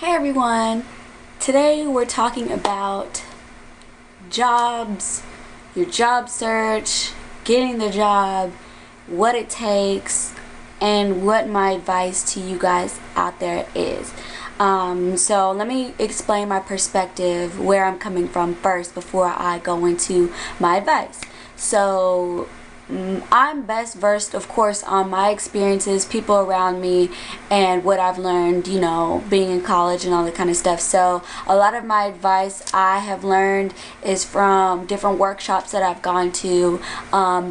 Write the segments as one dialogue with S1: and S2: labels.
S1: Hey everyone! Today we're talking about jobs, your job search, getting the job, what it takes, and what my advice to you guys out there is. So let me explain my perspective, where I'm coming from first before I go into my advice. So I'm best versed, of course, on my experiences, people around me, and what I've learned, being in college and all that kind of stuff. So a lot of my advice I have learned is from different workshops that I've gone to,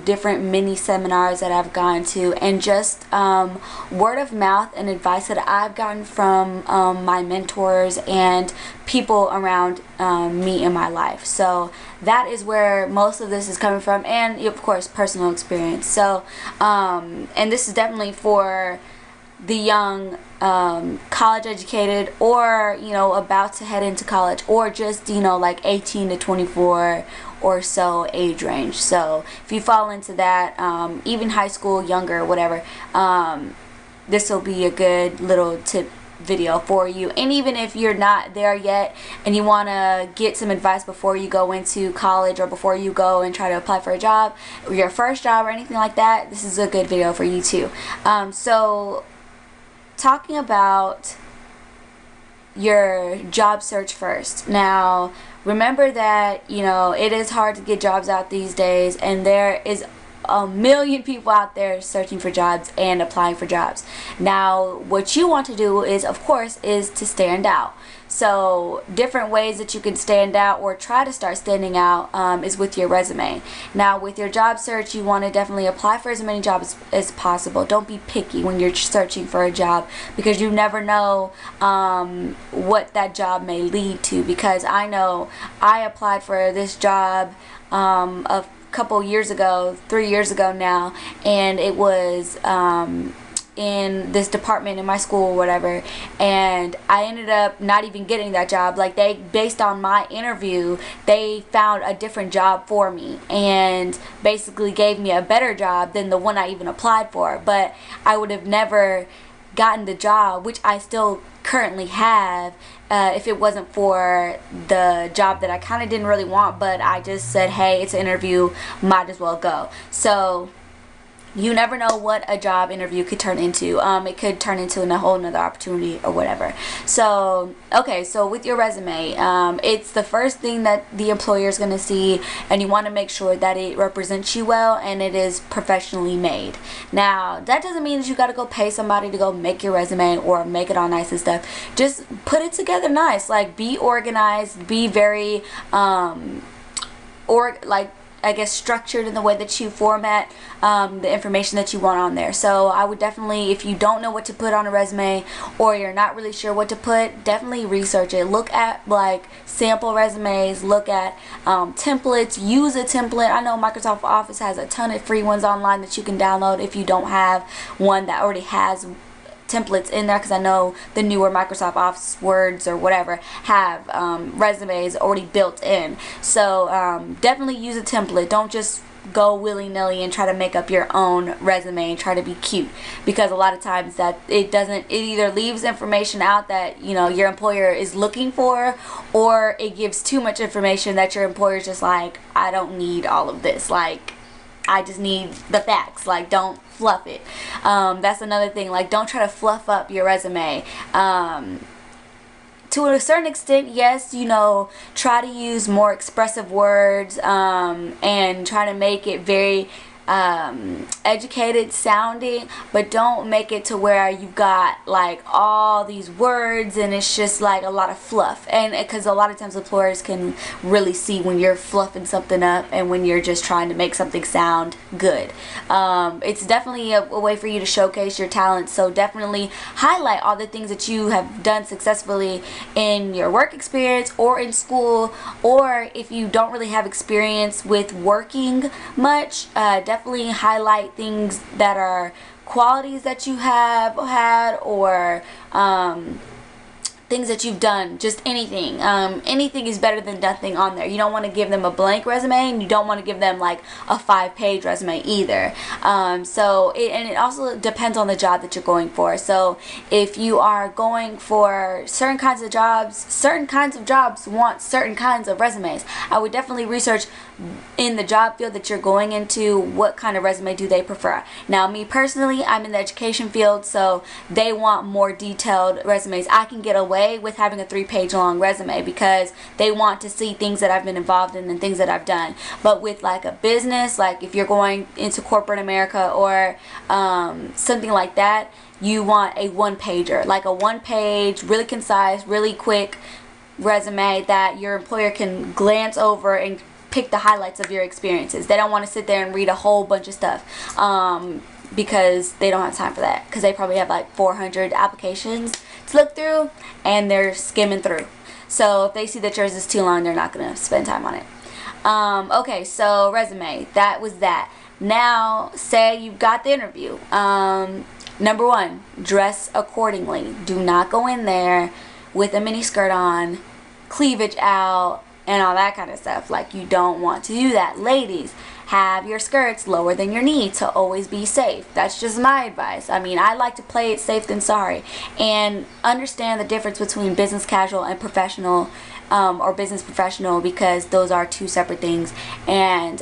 S1: different mini seminars that I've gone to, and just word of mouth and advice that I've gotten from my mentors and people around me in my life. So that is where most of this is coming from, and of course personal experience. So and this is definitely for the young college educated, or about to head into college, or just like 18 to 24 or so age range. So if you fall into that, even high school, younger, whatever, this will be a good little tip video for you. And even if you're not there yet and you want to get some advice before you go into college, or before you go and try to apply for a job, or your first job, or anything like that, this is a good video for you too. So talking about your job search first. Now remember that it is hard to get jobs out these days, and there is a million people out there searching for jobs and applying for jobs. Now what you want to do is, of course, is to stand out. So different ways that you can stand out, or try to start standing out, is with your resume. Now with your job search, you want to definitely apply for as many jobs as possible. Don't be picky when you're searching for a job, because you never know what that job may lead to. Because I know I applied for this job a couple years ago, 3 years ago now, and it was in this department in my school or whatever, and I ended up not even getting that job. Like, they, based on my interview, they found a different job for me and basically gave me a better job than the one I even applied for. But I would have never gotten the job, which I still currently have, if it wasn't for the job that I kind of didn't really want, but I just said, hey, it's an interview, might as well go. So you never know what a job interview could turn into. It could turn into a whole nother opportunity or whatever. So okay, so with your resume, it's the first thing that the employer is going to see, and you want to make sure that it represents you well and it is professionally made. Now that doesn't mean that you got to go pay somebody to go make your resume or make it all nice and stuff. Just put it together nice. Like, be organized, be very I guess structured in the way that you format the information that you want on there. So I would definitely, if you don't know what to put on a resume, or you're not really sure what to put, definitely research it. Look at like sample resumes, look at templates, use a template. I know Microsoft Office has a ton of free ones online that you can download if you don't have one that already has templates in there, because I know the newer Microsoft Office Words or whatever have resumes already built in. So definitely use a template. Don't just go willy-nilly and try to make up your own resume and try to be cute, because a lot of times that it either leaves information out that your employer is looking for, or it gives too much information that your employer's just like, I don't need all of this, like, I just need the facts. Like, don't fluff it. That's another thing. Like, don't try to fluff up your resume. To a certain extent, yes, try to use more expressive words, and try to make it very educated sounding, but don't make it to where you've got like all these words and it's just like a lot of fluff. And because a lot of times employers can really see when you're fluffing something up and when you're just trying to make something sound good. It's definitely a way for you to showcase your talent. So definitely highlight all the things that you have done successfully in your work experience or in school, or if you don't really have experience with working much, definitely highlight things that are qualities that you have had, or things that you've done, just anything. Anything is better than nothing on there. You don't want to give them a blank resume, and you don't want to give them like a 5-page resume either. It also depends on the job that you're going for. So if you are going for certain kinds of jobs want certain kinds of resumes. I would definitely research in the job field that you're going into, what kind of resume do they prefer. Now, me personally, I'm in the education field, so they want more detailed resumes. I can get away with having a 3-page long resume because they want to see things that I've been involved in and things that I've done. But with like a business, like if you're going into corporate America or something like that, you want a 1-pager, like a 1-page, really concise, really quick resume that your employer can glance over and pick the highlights of your experiences. They don't want to sit there and read a whole bunch of stuff because they don't have time for that, because they probably have like 400 applications to look through and they're skimming through. So if they see that yours is too long, they're not going to spend time on it. Okay, so resume, that was that. Now, say you've got the interview. Number 1, dress accordingly. Do not go in there with a mini skirt on, cleavage out, and all that kind of stuff. Like, you don't want to do that. Ladies, have your skirts lower than your knee to always be safe. That's just my advice. I mean, I like to play it safe than sorry, and understand the difference between business casual and professional, or business professional, because those are 2 separate things. And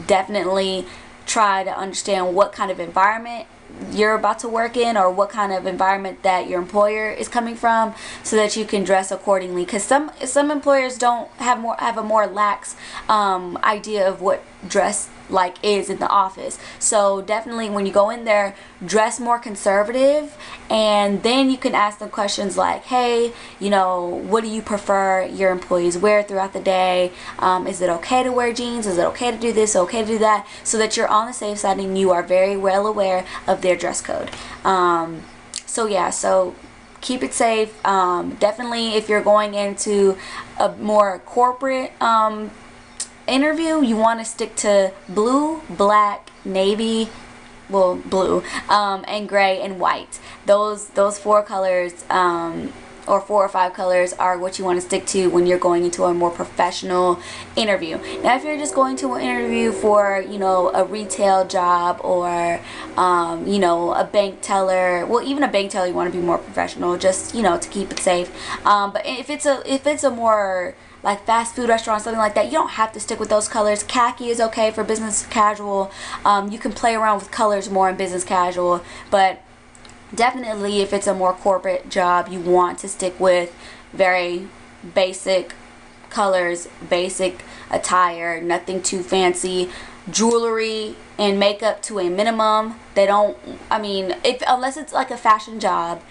S1: definitely try to understand what kind of environment you're about to work in, or what kind of environment that your employer is coming from, so that you can dress accordingly. Because some employers don't have a more lax idea of what dress like is in the office. So definitely when you go in there, dress more conservative, and then you can ask them questions like, hey, you know, what do you prefer your employees wear throughout the day? Is it okay to wear jeans? Is it okay to do this? Okay to do that? So that you're on the safe side and you are very well aware of their dress code. So yeah, so keep it safe. Definitely if you're going into a more corporate interview, you want to stick to blue, black, navy, well, blue, and gray and white. Those 4 colors, or 4 or 5 colors, are what you want to stick to when you're going into a more professional interview. Now, if you're just going to an interview for, you know, a retail job, or you know, a bank teller, well, even a bank teller, you want to be more professional, just, you know, to keep it safe. But if it's a more like fast food restaurant, something like that, you don't have to stick with those colors. Khaki is okay for business casual. You can play around with colors more in business casual, but definitely if it's a more corporate job, you want to stick with very basic colors, basic attire, nothing too fancy. Jewelry and makeup to a minimum. They don't, I mean, unless it's like a fashion job